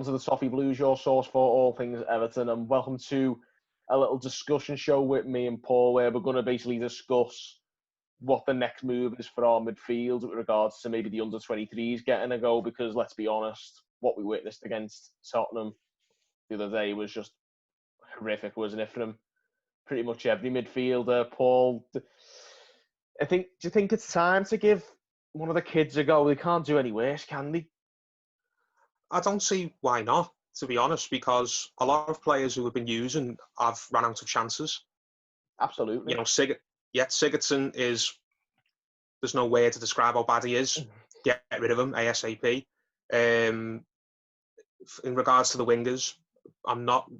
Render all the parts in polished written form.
welcome to the Toffee Blues, your source for all things Everton, and welcome to a little discussion show with me and Paul, where we're going to basically discuss what the next move is for our midfield with regards to maybe the U23's getting a go, because let's be honest, what we witnessed against Tottenham the other day was just horrific, wasn't it, from pretty much every midfielder. Paul, do you think it's time to give one of the kids a go? They can't do any worse, can they? I don't see why not, to be honest, because a lot of players who have been using have run out of chances. Absolutely. You know, Sigurdsson is, there's no way to describe how bad he is. Get rid of him ASAP. In regards to the wingers, I'm not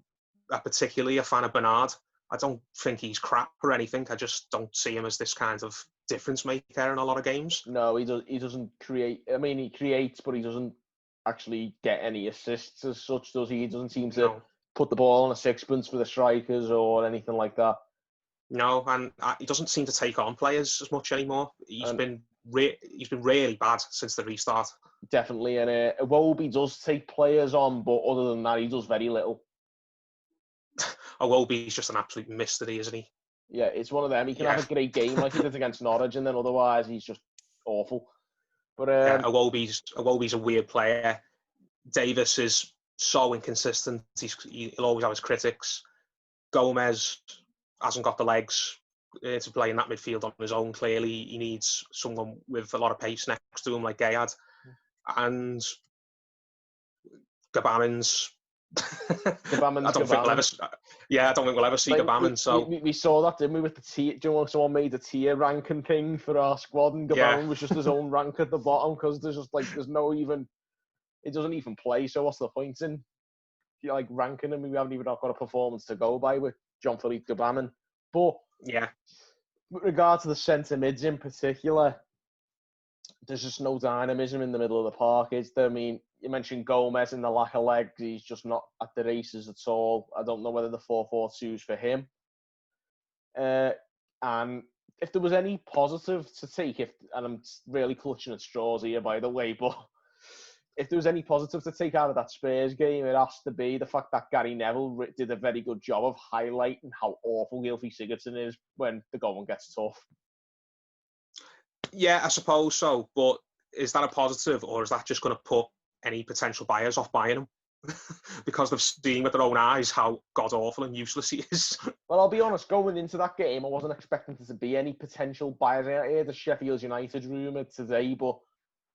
particularly a fan of Bernard. I don't think he's crap or anything. I just don't see him as this kind of difference maker in a lot of games. No, he doesn't create. I mean, he creates, but he doesn't actually get any assists as such, does he? He doesn't seem to put the ball on a sixpence for the strikers or anything like that. No, and he doesn't seem to take on players as much anymore. He's been really bad since the restart. Definitely, and Iwobi does take players on, but other than that, he does very little. Iwobi's just an absolute mystery, isn't he? Yeah, it's one of them. He can have a great game like he did against Norwich, and then otherwise he's just awful. But Iwobi's a weird player. Davis is so inconsistent. He'll always have his critics. Gomez hasn't got the legs to play in that midfield on his own. Clearly, he needs someone with a lot of pace next to him, like Gay had. And Gabamin's. I don't think we'll ever see Gabamin. So we saw that, didn't we, with the tier? Do you know, someone made a tier ranking thing for our squad, and Gabamin was just his own rank at the bottom, because there's no even, it doesn't even play. So what's the point in ranking him? We haven't even got a performance to go by with Jean-Philippe Gabamin. But with regard to the centre mids in particular, there's just no dynamism in the middle of the park, is there? I mean, you mentioned Gomez and the lack of legs. He's just not at the races at all. I don't know whether the 4-4-2 is for him. And if there was any positive to take, and I'm really clutching at straws here, by the way, but if there was any positive to take out of that Spurs game, it has to be the fact that Gary Neville did a very good job of highlighting how awful Gylfi Sigurdsson is when the going gets tough. Yeah, I suppose so. But is that a positive, or is that just going to put any potential buyers off buying him? Because they've seen with their own eyes how god-awful and useless he is. Well, I'll be honest, going into that game, I wasn't expecting there to be any potential buyers. I heard the Sheffield United rumour today, but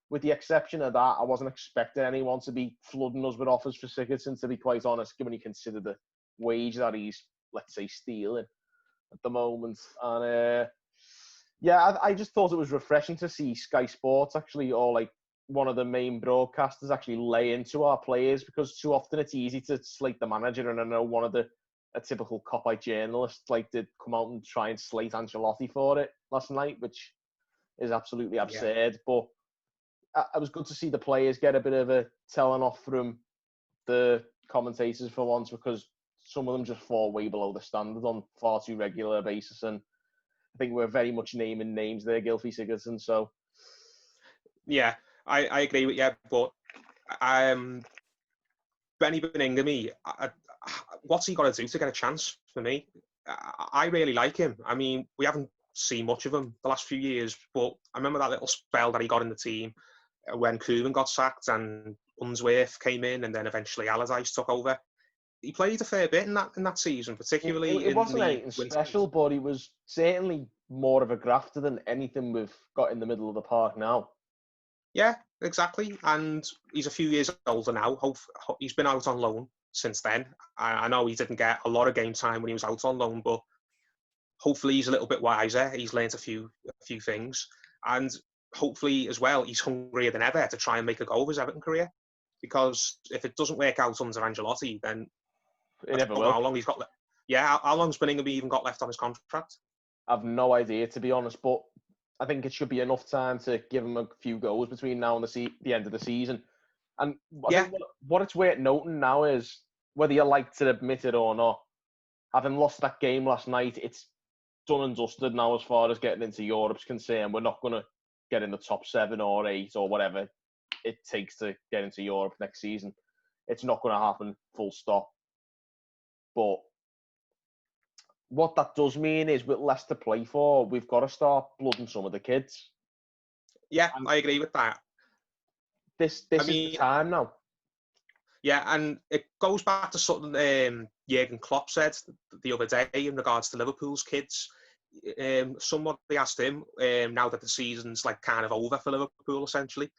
with the exception of that, I wasn't expecting anyone to be flooding us with offers for Sigurdsson, to be quite honest, given you consider the wage that he's, let's say, stealing at the moment. And I just thought it was refreshing to see Sky Sports actually, or one of the main broadcasters, actually lay into our players, because too often it's easy to slate the manager, and I know a typical cop-out journalist did come out and try and slate Ancelotti for it last night, which is absolutely absurd. But it was good to see the players get a bit of a telling off from the commentators for once, because some of them just fall way below the standard on far too regular basis, and I think we're very much naming names there, Gylfi Sigurdsson. So yeah, I agree with you, but Baningime, what's he got to do to get a chance for me? I really like him. I mean, we haven't seen much of him the last few years, but I remember that little spell that he got in the team when Koeman got sacked and Unsworth came in, and then eventually Allardyce took over. He played a fair bit in that season, particularly it wasn't anything special, but he was certainly more of a grafter than anything we've got in the middle of the park now. Yeah, exactly. And he's a few years older now. He's been out on loan since then. I know he didn't get a lot of game time when he was out on loan, but hopefully he's a little bit wiser. He's learned a few things. And hopefully as well, he's hungrier than ever to try and make a go of his Everton career. Because if it doesn't work out under Ancelotti, then it never will. How long he's got left. Yeah, how long's Baningime even got left on his contract? I've no idea, to be honest, but I think it should be enough time to give him a few goals between now and the end of the season. And I think what it's worth noting now is, whether you like to admit it or not, having lost that game last night, it's done and dusted now as far as getting into Europe's concerned. We're not going to get in the top 7 or 8 or whatever it takes to get into Europe next season. it's not going to happen, full stop. But what that does mean is with less to play for, we've got to start blooding some of the kids. Yeah, And I agree with that. This is the time now. Yeah, and it goes back to something Jurgen Klopp said the other day in regards to Liverpool's kids. Somebody asked him, now that the season's like kind of over for Liverpool, essentially,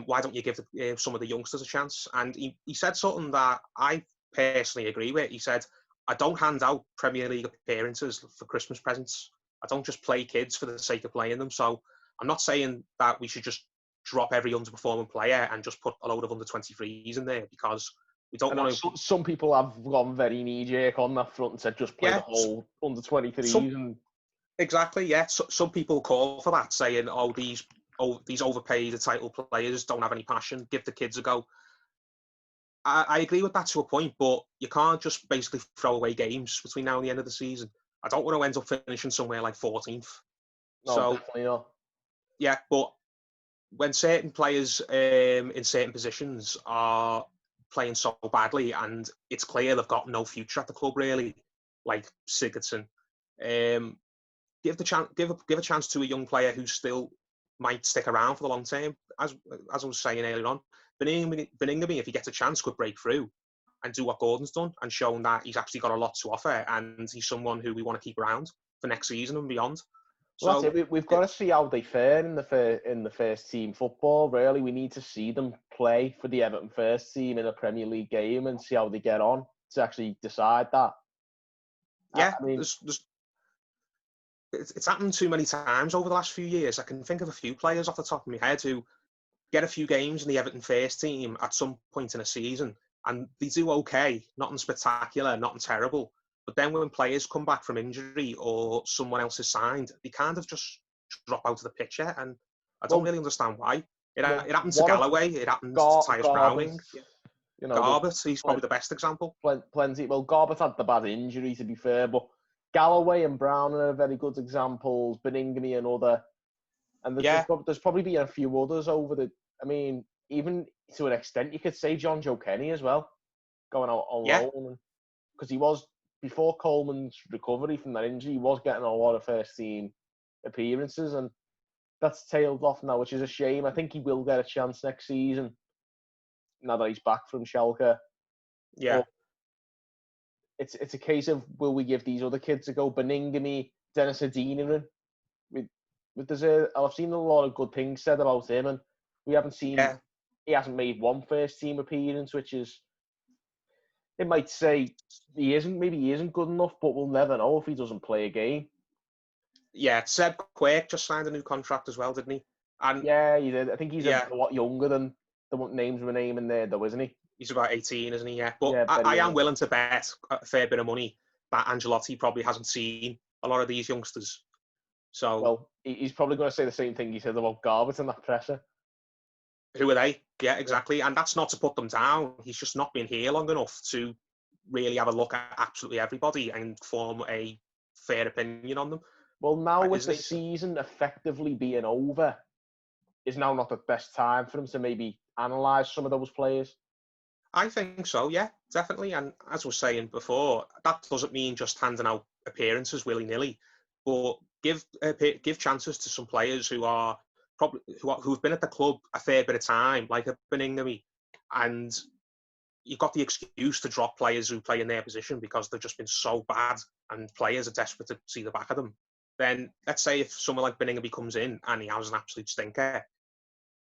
why don't you give some of the youngsters a chance? And he said something that I personally agree with. He said, I don't hand out Premier League appearances for Christmas presents. I don't just play kids for the sake of playing them. So I'm not saying that we should just drop every underperforming player and just put a load of under-23s in there, because we don't want to... Some people have gone very knee-jerk on that front and said just play the whole under-23s. Exactly, yeah. Some people call for that, saying, these overpaid entitled players don't have any passion, give the kids a go. I agree with that to a point, but you can't just basically throw away games between now and the end of the season. I don't want to end up finishing somewhere like 14th. No, so, definitely not. Yeah, but when certain players in certain positions are playing so badly and it's clear they've got no future at the club, really, like Sigurdsson, give a chance to a young player who still might stick around for the long term. As I was saying earlier on, Baningime, if he gets a chance, could break through and do what Gordon's done and shown that he's actually got a lot to offer, and he's someone who we want to keep around for next season and beyond. Well, that's it. We've got to see how they fare in the first team football. Really, we need to see them play for the Everton first team in a Premier League game and see how they get on to actually decide that. Yeah, I mean, it's happened too many times over the last few years. I can think of a few players off the top of my head who get a few games in the Everton first team at some point in a season, and they do okay, nothing spectacular, nothing terrible. But then when players come back from injury or someone else is signed, they kind of just drop out of the picture, and I don't really understand why. It happened to Galloway, it happened to Tyus Browning. You know, Garbett, he's probably the best example. Plenty. Well, Garbett had the bad injury, to be fair, but Galloway and Brown are very good examples. Baningime another. And there's probably been a few others over the... I mean, even to an extent, you could say John Joe Kenny as well, going out on loan. Because he was, before Coleman's recovery from that injury, he was getting a lot of first-team appearances, and that's tailed off now, which is a shame. I think he will get a chance next season, now that he's back from Schalke. Yeah. But it's a case of, will we give these other kids a go? Baningime, Dennis Adeniran. I've seen a lot of good things said about him, and we haven't seen... He hasn't made one first-team appearance, which is... It might say maybe he isn't good enough, but we'll never know if he doesn't play a game. Yeah, Seb Quirk just signed a new contract as well, didn't he? And yeah, he did. I think he's a lot younger than the names we're naming there, though, isn't he? He's about 18, isn't he? Yeah. But I am willing to bet a fair bit of money that Ancelotti probably hasn't seen a lot of these youngsters. So, well, he's probably going to say the same thing he said about Garbett and that presser. Who are they? Yeah, exactly. And that's not to put them down. He's just not been here long enough to really have a look at absolutely everybody and form a fair opinion on them. Well, now with the season effectively being over, is now not the best time for him to maybe analyse some of those players? I think so, yeah, definitely. And as I was saying before, that doesn't mean just handing out appearances willy-nilly, but give chances to some players who have been at the club a fair bit of time, like a Baningime, and you've got the excuse to drop players who play in their position because they've just been so bad and players are desperate to see the back of them. Then let's say if someone like Baningime comes in and he has an absolute stinker,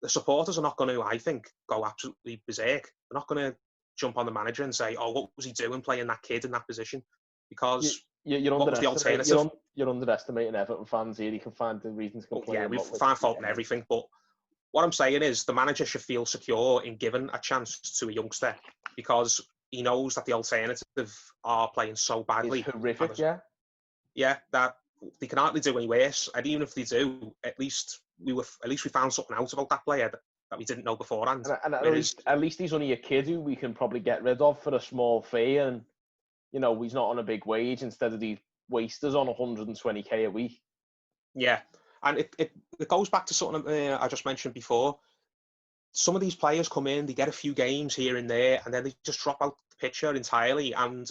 the supporters are not going to, I think, go absolutely berserk. They're not going to jump on the manager and say, "Oh, what was he doing playing that kid in that position?" Because what was the alternative? You're underestimating Everton fans here. You can find the reasons to complain. Yeah, we find fault in everything, but what I'm saying is the manager should feel secure in giving a chance to a youngster because he knows that the alternative are playing so badly. It's horrific, Yeah, that they can hardly do any worse. And even if they do, at least we found something out about that player that we didn't know beforehand. And at least he's only a kid who we can probably get rid of for a small fee, and he's not on a big wage instead of these wasters on 120k a week. Yeah, and it goes back to something I just mentioned before. some of these players come in, they get a few games here and there, and then they just drop out the picture entirely. And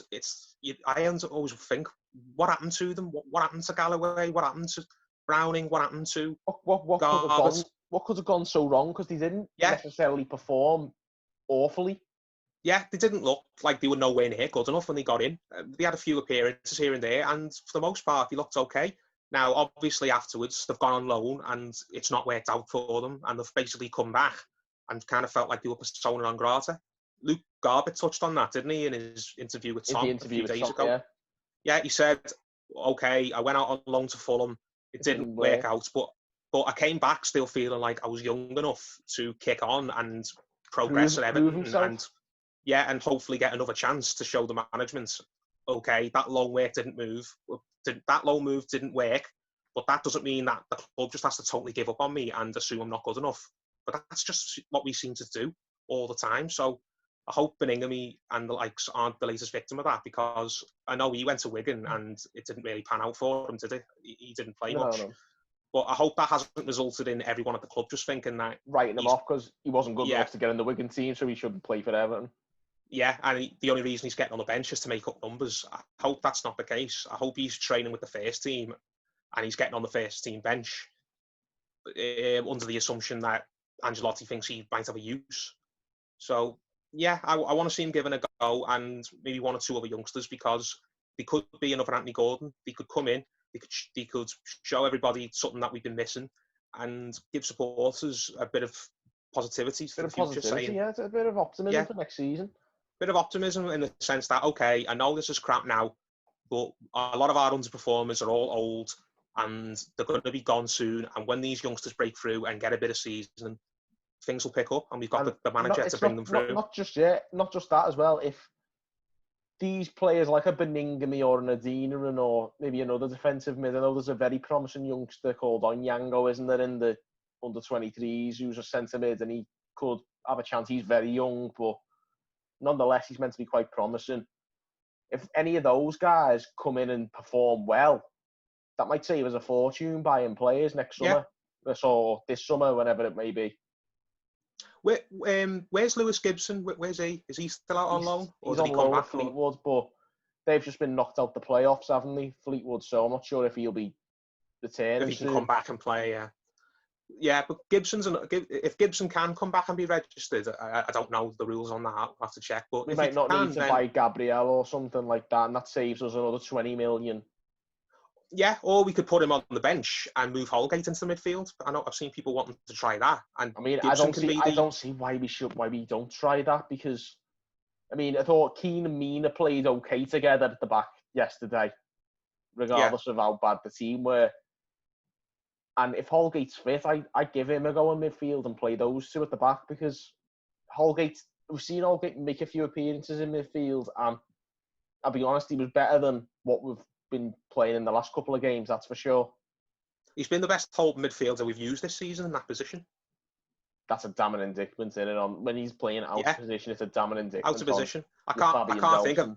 I always think, what happened to them? What happened to Galloway? What happened to Browning? What happened to Garbett? What could have gone so wrong? Because they didn't necessarily perform awfully. Yeah, they didn't look like they were nowhere near good enough when they got in. They had a few appearances here and there, and for the most part, they looked okay. Now, obviously, afterwards, they've gone on loan, and it's not worked out for them, and they've basically come back and kind of felt like they were persona non grata. Luke Garbett touched on that, didn't he, in his interview with Tom a few days ago? Yeah, he said, okay, I went out on loan to Fulham. It didn't work out, but I came back still feeling like I was young enough to kick on and progress at Everton and hopefully get another chance to show the management, okay, that loan move didn't work, but that doesn't mean that the club just has to totally give up on me and assume I'm not good enough. But that's just what we seem to do all the time. So I hope Baningime and the likes aren't the latest victim of that, because I know he went to Wigan and it didn't really pan out for him, did it? He didn't play much. No. But I hope that hasn't resulted in everyone at the club just thinking that... Writing him off because he wasn't good enough to get in the Wigan team, so he shouldn't play for Everton. Yeah, and the only reason he's getting on the bench is to make up numbers. I hope that's not the case. I hope he's training with the first team and he's getting on the first team bench under the assumption that Ancelotti thinks he might have a use. So, yeah, I want to see him given a go, and maybe one or two other youngsters, because they could be another Anthony Gordon. They could come in, they could show everybody something that we've been missing and give supporters a bit of positivity for the future. It's a bit of optimism for next season. Bit of optimism in the sense that, okay, I know this is crap now, but a lot of our underperformers are all old and they're going to be gone soon. And when these youngsters break through and get a bit of season, things will pick up, and we've got the manager to bring them through. Not just that as well. If these players like a Baningime or an Adeniran or maybe another defensive mid, I know there's a very promising youngster called Onyango, isn't there, in the U23's, who's a centre mid, and he could have a chance. He's very young, but nonetheless, he's meant to be quite promising. If any of those guys come in and perform well, that might save us a fortune buying players next summer, or this summer, whenever it may be. Where's Lewis Gibson? Where's he? Is he still out on loan? Or he's on loan at Fleetwood, but they've just been knocked out the playoffs, haven't they, Fleetwood? So I'm not sure if he'll be returning. If he can come back and play, yeah. Yeah, but if Gibson can come back and be registered, I don't know the rules on that. I'll have to check. But we might not need to buy Gabriel or something like that, and that saves us another 20 million. Yeah, or we could put him on the bench and move Holgate into the midfield. I know I've seen people wanting to try that. And I mean, I don't see why we don't try that, because I mean, I thought Keane and Mina played okay together at the back yesterday, regardless of how bad the team were. And if Holgate's fit, I give him a go in midfield and play those two at the back, because we've seen Holgate make a few appearances in midfield, and I'll be honest, he was better than what we've been playing in the last couple of games, that's for sure. He's been the best whole midfielder we've used this season in that position. That's a damning indictment, isn't it? When he's playing out of position, it's a damning indictment. Out of position. I can't think of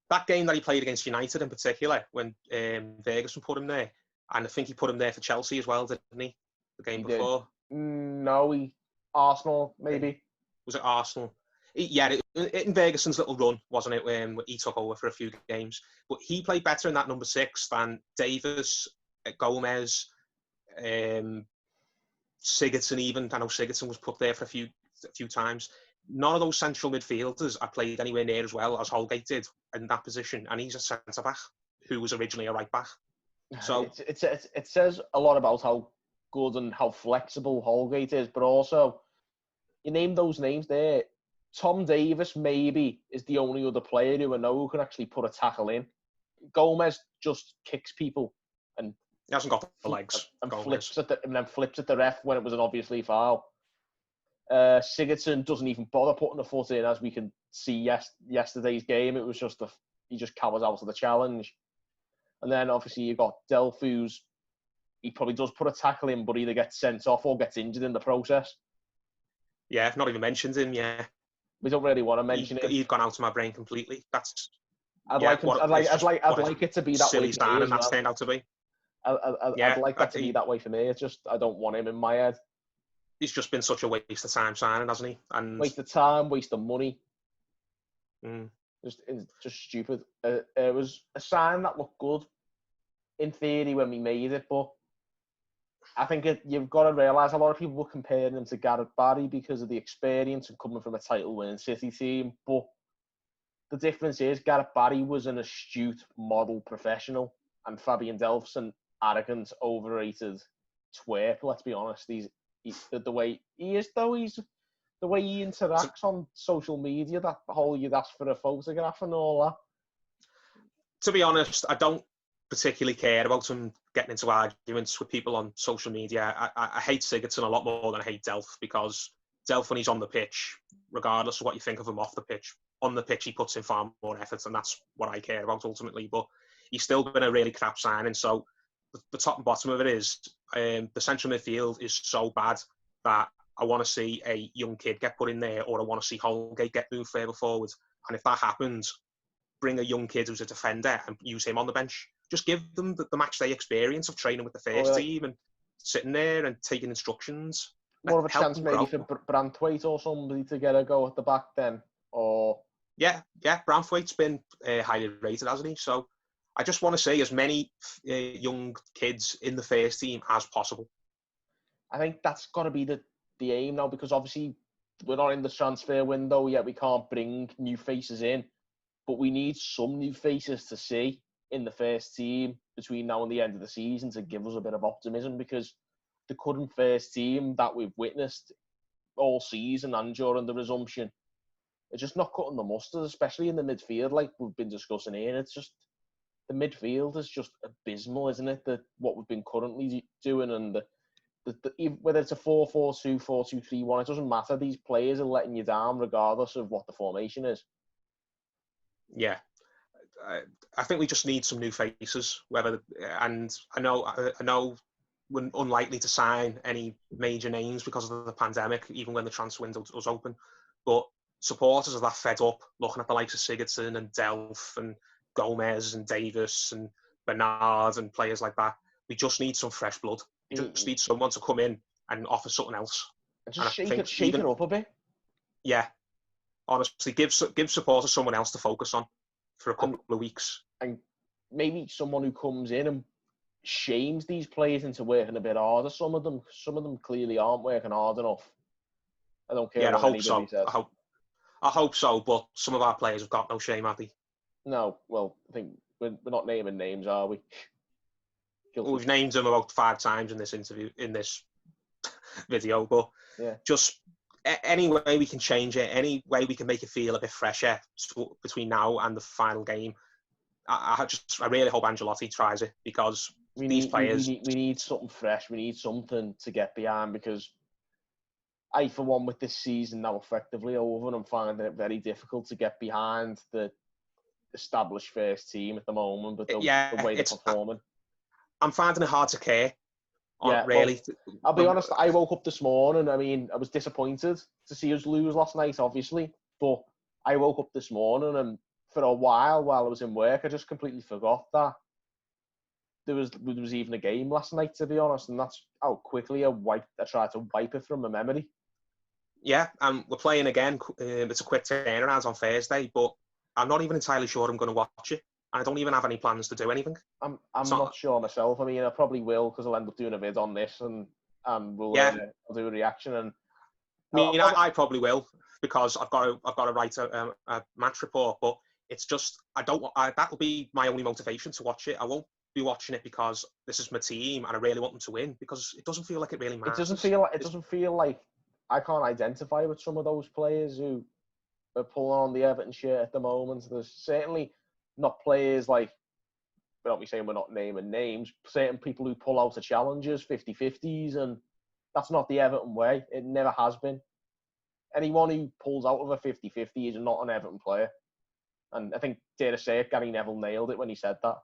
that game that he played against United in particular, when Ferguson put him there. And I think he put him there for Chelsea as well, didn't he? The game before. No, Arsenal, maybe. Was it Arsenal? In Ferguson's little run, wasn't it, when he took over for a few games. But he played better in that number 6 than Davis, Gomez, Sigurdsson even. I know Sigurdsson was put there for a few times. None of those central midfielders are played anywhere near as well as Holgate did in that position. And he's a centre-back who was originally a right-back. So it says a lot about how good and how flexible Holgate is, but also, you name those names there, Tom Davis maybe is the only other player who I know who can actually put a tackle in. Gomez just kicks people and he hasn't got the legs. And then flips at the ref when it was an obviously foul. Sigurdsson doesn't even bother putting a foot in, as we can see yesterday's game. It was just he just cowers out of the challenge. And then obviously you've got Delphus. He probably does put a tackle in, but either gets sent off or gets injured in the process. Yeah, I've not even mentioned him. Yeah, we don't really want to mention it. He'd gone out of my brain completely. I'd like it to be that way. Silly and that's turned out to be. I'd like that to be that way for me. It's just I don't want him in my head. he's just been such a waste of time signing, hasn't he? And waste of time, waste of money. Mm. It's just stupid. It was a sign that looked good in theory when we made it, but I think you've got to realise a lot of people were comparing him to Gareth Barry because of the experience and coming from a title-winning City team. But the difference is Gareth Barry was an astute model professional, and Fabian Delph's an arrogant, overrated twerp. Let's be honest. He's the way he is, though. He's the way he interacts on social media. That whole you'd ask for a photograph and all that. To be honest, I don't particularly care about him getting into arguments with people on social media. I hate Sigurdsson a lot more than I hate Delph, because Delph, when he's on the pitch, regardless of what you think of him off the pitch, on the pitch he puts in far more effort, and that's what I care about ultimately. But he's still been a really crap signing. So the top and bottom of it is the central midfield is so bad that I want to see a young kid get put in there, or I want to see Holgate get moved further forward. And if that happens, bring a young kid who's a defender and use him on the bench. Just give them the match day experience of training with the first team and sitting there and taking instructions. More of a chance maybe for Branthwaite or somebody to get a go at the back then, or yeah, Branthwaite's been highly rated, hasn't he? So I just want to see as many young kids in the first team as possible. I think that's got to be the aim now, because obviously we're not in the transfer window yet. We can't bring new faces in, but we need some new faces to see in the first team between now and the end of the season to give us a bit of optimism, because the current first team that we've witnessed all season and during the resumption are just not cutting the mustard, especially in the midfield, like we've been discussing here. It's just, the midfield is just abysmal, isn't it? What we've been currently doing, and whether it's a 4-4-2, 4-2-3-1, it doesn't matter. These players are letting you down regardless of what the formation is. Yeah. I think we just need some new faces. And I know we're unlikely to sign any major names because of the pandemic, even when the transfer window was open. But supporters are that fed up looking at the likes of Sigurdsson and Delph and Gomez and Davis and Bernard and players like that. We just need some fresh blood. We just need someone to come in and offer something else. And just shake it up a bit. Yeah. Honestly, give supporters someone else to focus on for a couple of weeks. And maybe someone who comes in and shames these players into working a bit harder. Some of them clearly aren't working hard enough. I don't care what anybody says. I hope so, but some of our players have got no shame, have they? No, well, I think we're not naming names, are we? Well, we've named them about 5 times in this video, but yeah. Just any way we can change it, any way we can make it feel a bit fresher between now and the final game. I really hope Ancelotti tries it, because we need something fresh. We need something to get behind, because I, for one, with this season now effectively over, I'm finding it very difficult to get behind the established first team at the moment, but the way they're performing. I'm finding it hard to care. Yeah, really. Well, I'll be honest, I woke up this morning, I mean, I was disappointed to see us lose last night, obviously, but I woke up this morning and for a while I was in work, I just completely forgot that there was even a game last night, to be honest, and that's how quickly I tried to wipe it from my memory. Yeah, and we're playing again. It's a quick turnaround on Thursday, but I'm not even entirely sure I'm going to watch it. I don't even have any plans to do anything. I'm not sure myself. I mean, I probably will, because I'll end up doing a vid on this and we'll do a reaction. And I probably will, because I've got to write a match report. But it's just that will be my only motivation to watch it. I won't be watching it because this is my team and I really want them to win, because it doesn't feel like it really matters. It doesn't feel like I can't identify with some of those players who are pulling on the Everton shirt at the moment. There's certainly not players like, without me saying we're not naming names, certain people who pull out of challenges, 50-50s, and that's not the Everton way. It never has been. Anyone who pulls out of a 50-50 is not an Everton player. And I think, dare I say it, Gary Neville nailed it when he said that.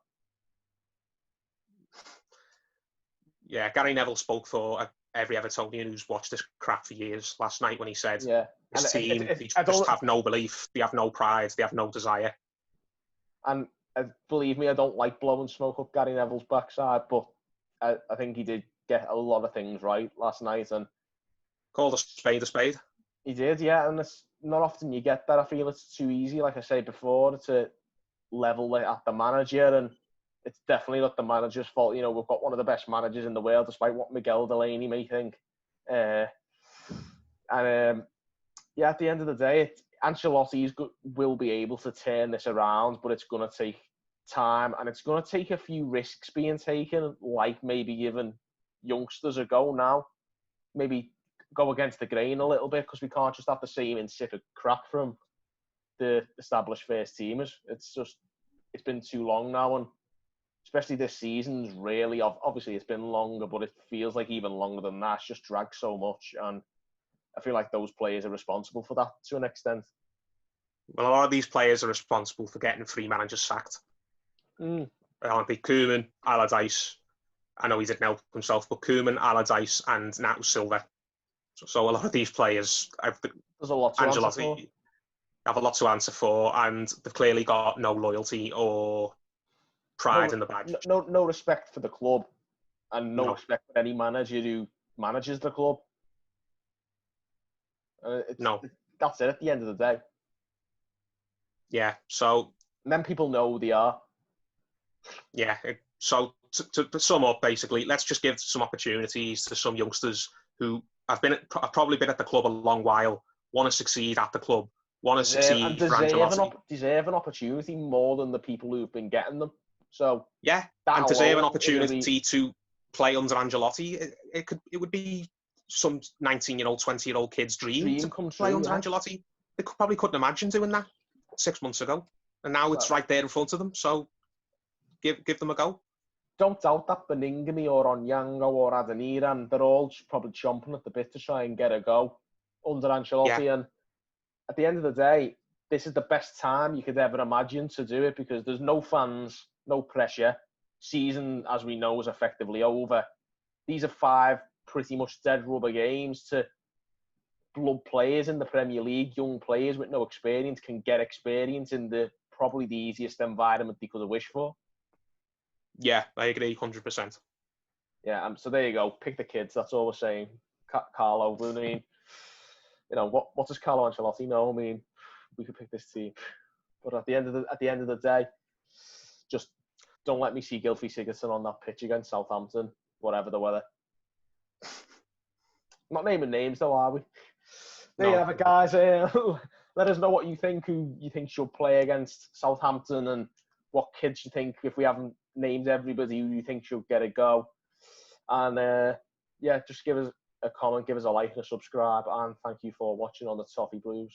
Yeah, Gary Neville spoke for every Evertonian who's watched this crap for years last night when he said, this team, they just have no belief, they have no pride, they have no desire. And believe me, I don't like blowing smoke up Gary Neville's backside, but I think he did get a lot of things right last night. And Called a spade a spade. He did, yeah, and it's not often you get that. I feel it's too easy, like I said before, to level it at the manager, and it's definitely not the manager's fault. You know, we've got one of the best managers in the world, despite what Miguel Delaney may think. Yeah, at the end of the day, Ancelotti will be able to turn this around, but it's going to take time, and it's going to take a few risks being taken, like maybe giving youngsters a go now, maybe go against the grain a little bit, because we can't just have the same insipid crap from the established first teamers. It's been too long now, and especially this season's really, obviously it's been longer, but it feels like even longer than that. It's just dragged so much, and I feel like those players are responsible for that to an extent. Well, a lot of these players are responsible for getting 3 managers sacked. Aren't they? Koeman, Allardyce. I know he didn't help himself, but Koeman, Allardyce, and now Silva. So a lot of these players, there's a lot to answer for. Have a lot to answer for, and they've clearly got no loyalty or pride in the badge. No respect for the club, and no respect for any manager who manages the club. That's it at the end of the day. Yeah, so... And then people know who they are. Yeah, so to sum up, basically, let's just give some opportunities to some youngsters who have probably been at the club a long while, want to succeed at the club, want to succeed for Ancelotti. Deserve an opportunity more than the people who've been getting them. So yeah, and deserve an opportunity to play under Ancelotti. It would be some 19-year-old, 20-year-old kid's dream to play under Ancelotti. They probably couldn't imagine doing that 6 months ago, and now it's right there in front of them. So give them a go. Don't doubt that Baningime or Onyango or Adeniran, they're all probably chomping at the bit to try and get a go under Ancelotti. Yeah. And at the end of the day, this is the best time you could ever imagine to do it, because there's no fans, no pressure. Season, as we know, is effectively over. These are 5 pretty much dead rubber games to blood players in the Premier League. Young players with no experience can get experience in probably the easiest environment they could have wished for. Yeah, I agree 100%. Yeah, so there you go. Pick the kids. That's all we're saying. Carlo, I mean, you know, what does Carlo Ancelotti know? I mean, we could pick this team, but at the end of the day, just don't let me see Gylfi Sigurdsson on that pitch against Southampton, whatever the weather. Not naming names though, are we? There you have it, guys. Let us know what you think. Who you think should play against Southampton, and what kids you think, if we haven't named everybody, who you think should get a go. And just give us a comment, give us a like and a subscribe, and thank you for watching on the Toffee Blues.